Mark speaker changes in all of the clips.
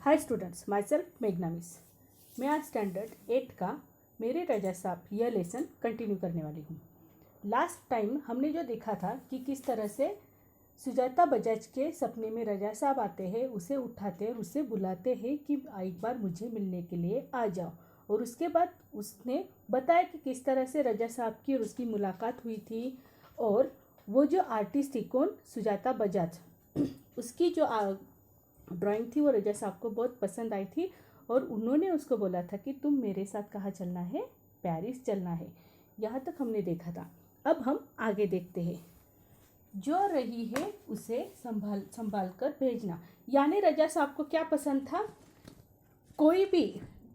Speaker 1: Hi students, my self मेघना miss. मैं आज स्टैंडर्ड 8 का मेरे रजा साहब यह लेसन कंटिन्यू करने वाली हूँ। लास्ट टाइम हमने जो देखा था कि किस तरह से सुजाता बजाज के सपने में रजा साहब आते हैं, उसे उठाते और उसे बुलाते हैं कि एक बार मुझे मिलने के लिए आ जाओ। और उसके बाद उसने बताया कि किस तरह से रजा साहब की और उसकी मुलाकात हुई थी। और वो जो आर्टिस्ट थी, कौन, सुजाता बजाज, उसकी जो ड्राइंग थी वो रजा साहब को बहुत पसंद आई थी। और उन्होंने उसको बोला था कि तुम मेरे साथ कहाँ चलना है, पेरिस चलना है। यहाँ तक हमने देखा था। अब हम आगे देखते हैं। जो रही है उसे संभाल कर भेजना। यानी रजा साहब को क्या पसंद था, कोई भी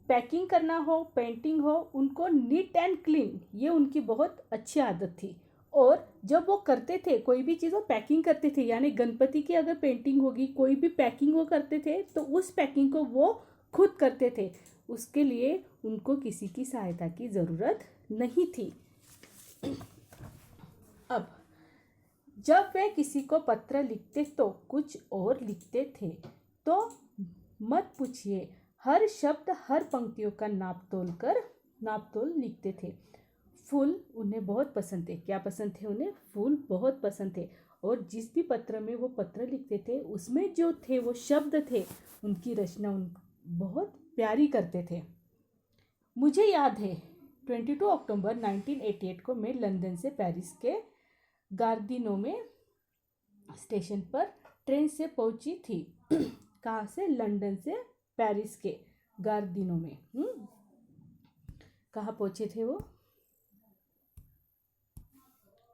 Speaker 1: पैकिंग करना हो, पेंटिंग हो, उनको नीट एंड क्लीन, ये उनकी बहुत अच्छी आदत थी। और जब वो करते थे कोई भी चीज़, वो पैकिंग करते थे। यानी गणपति की अगर पेंटिंग होगी, कोई भी पैकिंग वो करते थे, तो उस पैकिंग को वो खुद करते थे। उसके लिए उनको किसी की सहायता की ज़रूरत नहीं थी। अब जब वे किसी को पत्र लिखते तो कुछ और लिखते थे। तो मत पूछिए, हर शब्द हर पंक्तियों का नाप तोल लिखते थे। फूल उन्हें बहुत पसंद थे। क्या पसंद थे उन्हें? फूल बहुत पसंद थे। और जिस भी पत्र में वो पत्र लिखते थे, उसमें जो थे वो शब्द थे, उनकी रचना बहुत प्यारी करते थे। मुझे याद है 22 अक्टूबर 1988 को मैं लंदन से पेरिस के गार्दिनो में स्टेशन पर ट्रेन से पहुंची थी। कहाँ से? लंदन से पेरिस के गार्दिनो में। कहाँ पहुंचे थे वो?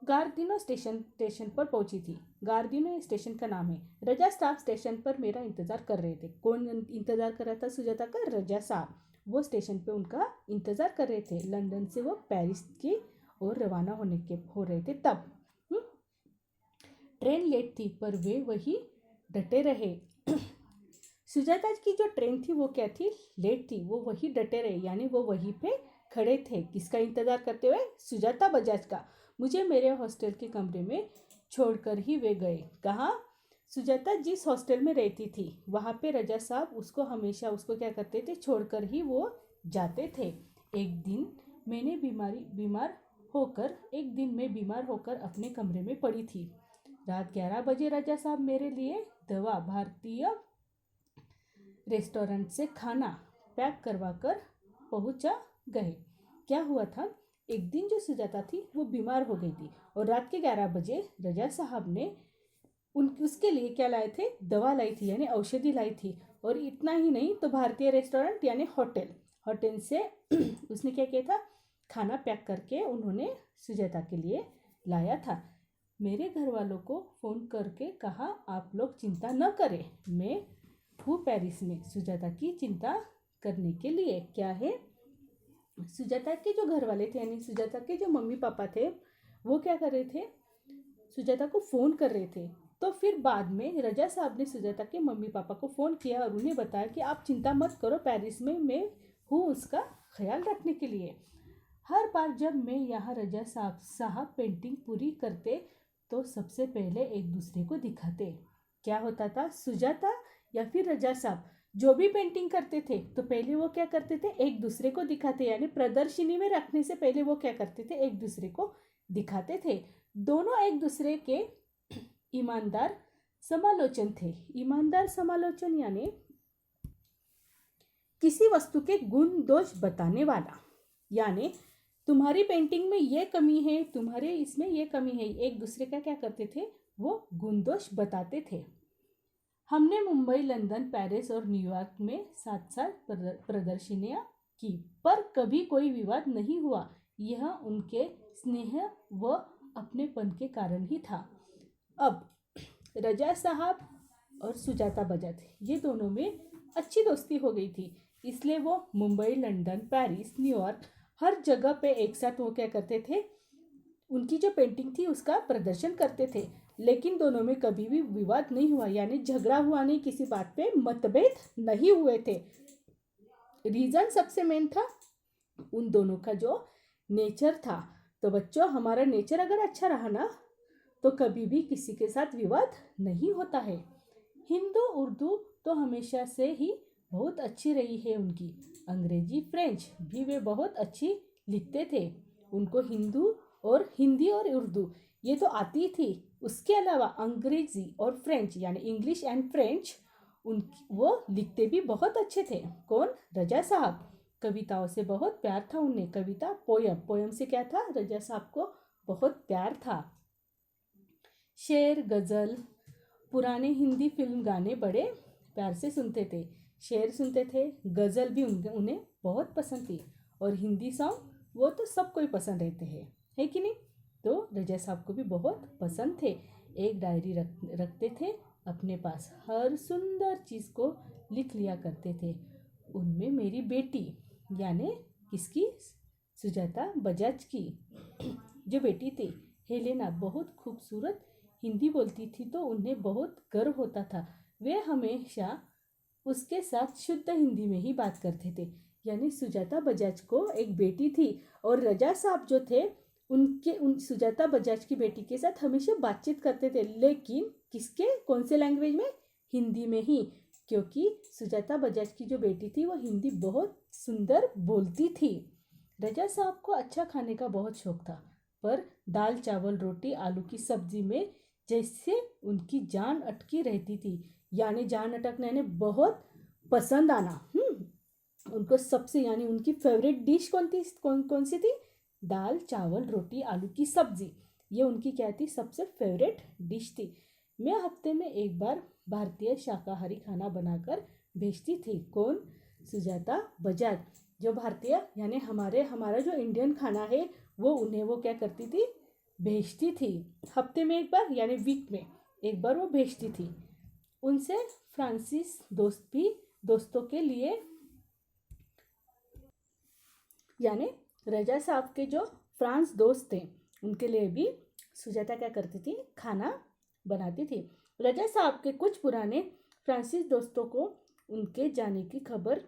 Speaker 1: गार्दिनो स्टेशन पर पहुंची थी। गार्दिनो स्टेशन का नाम है। रजा साहब स्टेशन पर मेरा इंतज़ार कर रहे थे। कौन इंतज़ार कर रहा था सुजाता का? रजा साहब। वो स्टेशन पे उनका इंतज़ार कर रहे थे। लंदन से वो पेरिस की ओर रवाना हो रहे थे तब। ट्रेन लेट थी पर वे वही डटे रहे। सुजाता की जो ट्रेन थी वो क्या थी? लेट थी। वो वही डटे रहे, यानी वो वहीं पे खड़े थे। किसका इंतज़ार करते हुए? सुजाता बजाज का। मुझे मेरे हॉस्टल के कमरे में छोड़कर ही वे गए। कहाँ? सुजाता जिस हॉस्टल में रहती थी वहाँ पे रजा साहब उसको हमेशा क्या करते थे? छोड़कर ही वो जाते थे। एक दिन मैं बीमार होकर अपने कमरे में पड़ी थी। रात 11 बजे रजा साहब मेरे लिए दवा भारतीय रेस्टोरेंट से खाना पैक करवा कर पहुँचा गए। क्या हुआ था, एक दिन जो सुजाता थी वो बीमार हो गई थी और रात के 11 बजे रजा साहब ने उसके लिए क्या लाए थे? दवा लाई थी, यानी औषधि लाई थी। और इतना ही नहीं, तो भारतीय रेस्टोरेंट यानी होटल से उसने क्या किया था? खाना पैक करके उन्होंने सुजाता के लिए लाया था। मेरे घर वालों को फ़ोन करके कहा, आप लोग चिंता न करें, मैं हूँ पेरिस में सुजाता की चिंता करने के लिए। क्या है? सुजाता के जो घर वाले थे, यानी सुजाता के जो मम्मी पापा थे, वो क्या कर रहे थे? सुजाता को फ़ोन कर रहे थे। तो फिर बाद में रजा साहब ने सुजाता के मम्मी पापा को फ़ोन किया और उन्हें बताया कि आप चिंता मत करो, पेरिस में मैं हूँ उसका ख्याल रखने के लिए। हर बार जब मैं यहाँ रजा साहब पेंटिंग पूरी करते तो सबसे पहले एक दूसरे को दिखाते। क्या होता था? सुजाता या फिर रजा साहब जो भी पेंटिंग करते थे तो पहले वो क्या करते थे? एक दूसरे को दिखाते। यानी प्रदर्शनी में रखने से पहले वो क्या करते थे? एक दूसरे को दिखाते थे। दोनों एक दूसरे के ईमानदार समालोचन थे। ईमानदार समालोचन यानी किसी वस्तु के गुण दोष बताने वाला। यानी तुम्हारी पेंटिंग में ये कमी है, तुम्हारे इसमें ये कमी है। एक दूसरे का क्या करते थे? वो गुण दोष बताते थे। हमने मुंबई, लंदन, पेरिस और न्यूयॉर्क में 7 प्रदर्शनियां की, पर कभी कोई विवाद नहीं हुआ। यह उनके स्नेह व अपनेपन के कारण ही था। अब रजा साहब और सुजाता बजाज, ये दोनों में अच्छी दोस्ती हो गई थी। इसलिए वो मुंबई, लंदन, पेरिस, न्यूयॉर्क हर जगह पे एक साथ वो क्या करते थे? उनकी जो पेंटिंग थी उसका प्रदर्शन करते थे। लेकिन दोनों में कभी भी विवाद नहीं हुआ, यानी झगड़ा हुआ नहीं, किसी बात पे मतभेद नहीं हुए थे। रीज़न सबसे मेन था उन दोनों का जो नेचर था। तो बच्चों, हमारा नेचर अगर अच्छा रहा ना तो कभी भी किसी के साथ विवाद नहीं होता है। हिंदू उर्दू तो हमेशा से ही बहुत अच्छी रही है उनकी। अंग्रेजी फ्रेंच भी वे बहुत अच्छी लिखते थे। उनको हिंदी और उर्दू ये तो आती थी। उसके अलावा अंग्रेजी और फ्रेंच यानी इंग्लिश एंड फ्रेंच वो लिखते भी बहुत अच्छे थे। कौन? रजा साहब। कविताओं से बहुत प्यार था उन्हें। कविता पोयम से क्या था? रजा साहब को बहुत प्यार था। शेर, गज़ल, पुराने हिंदी फिल्म गाने बड़े प्यार से सुनते थे। शेर सुनते थे, गज़ल भी उन्हें बहुत पसंद थी, और हिंदी सॉन्ग वो तो सबको ही पसंद रहते हैं, है कि नहीं? तो रजा साहब को भी बहुत पसंद थे। एक डायरी रखते थे अपने पास, हर सुंदर चीज़ को लिख लिया करते थे। उनमें मेरी बेटी यानी किसकी? सुजाता बजाज की जो बेटी थी हेलेना बहुत खूबसूरत हिंदी बोलती थी, तो उन्हें बहुत गर्व होता था। वे हमेशा उसके साथ शुद्ध हिंदी में ही बात करते थे। यानी सुजाता बजाज को एक बेटी थी, और रजा साहब जो थे उन सुजाता बजाज की बेटी के साथ हमेशा बातचीत करते थे, लेकिन कौन से लैंग्वेज में? हिंदी में ही, क्योंकि सुजाता बजाज की जो बेटी थी वो हिंदी बहुत सुंदर बोलती थी। रजा साहब को अच्छा खाने का बहुत शौक था, पर दाल चावल रोटी आलू की सब्जी में जैसे उनकी जान अटकी रहती थी। यानी जान अटकना यानी बहुत पसंद आना। उनको सबसे यानी उनकी फेवरेट डिश कौन सी थी? दाल चावल रोटी आलू की सब्जी। ये उनकी क्या थी? सबसे फेवरेट डिश थी। मैं हफ्ते में एक बार भारतीय शाकाहारी खाना बनाकर भेजती थी। कौन? सुजाता बजाज। जो भारतीय यानी हमारा जो इंडियन खाना है वो क्या करती थी? भेजती थी। हफ्ते में एक बार यानी वीक में एक बार वो भेजती थी। उनसे फ्रांसीस दोस्तों के लिए यानी रजा साहब के जो फ्रांस दोस्त थे उनके लिए भी सुजाता क्या करती थी? खाना बनाती थी। रजा साहब के कुछ पुराने फ्रांसीस दोस्तों को उनके जाने की खबर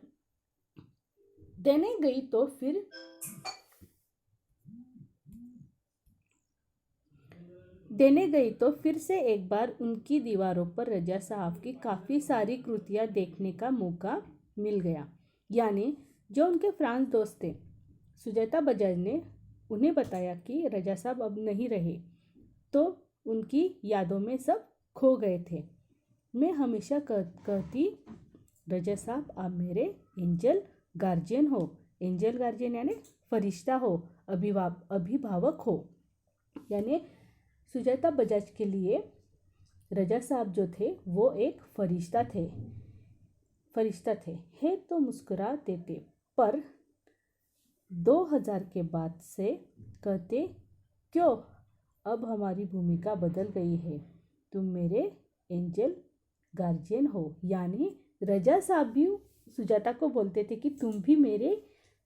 Speaker 1: देने गई तो फिर से एक बार उनकी दीवारों पर रजा साहब की काफ़ी सारी कृतियाँ देखने का मौका मिल गया। यानी जो उनके फ्रांस दोस्त थे, सुजाता बजाज ने उन्हें बताया कि रजा साहब अब नहीं रहे, तो उनकी यादों में सब खो गए थे। मैं हमेशा कहती, रजा साहब आप मेरे एंजल गार्जियन हो। एंजल गार्जियन यानी फरिश्ता हो, अभिभावक हो। यानी सुजाता बजाज के लिए रजा साहब जो थे वो एक फरिश्ता थे। है तो मुस्कुरा देते, पर 2000 के बाद से कहते, क्यों अब हमारी भूमिका बदल गई है, तुम मेरे एंजल गार्जियन हो। यानी रजा साहब भी सुजाता को बोलते थे कि तुम भी मेरे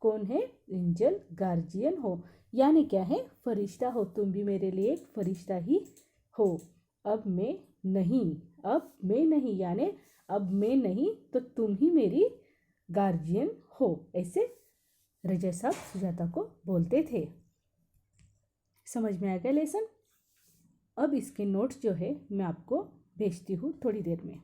Speaker 1: कौन है? एंजल गार्जियन हो। यानी क्या है? फरिश्ता हो, तुम भी मेरे लिए एक फरिश्ता ही हो। अब मैं नहीं यानी अब मैं नहीं तो तुम ही मेरी गार्जियन हो, ऐसे रजा साहब सुजाता को बोलते थे। समझ में आ गया लेसन? अब इसके नोट्स जो है मैं आपको भेजती हूँ थोड़ी देर में।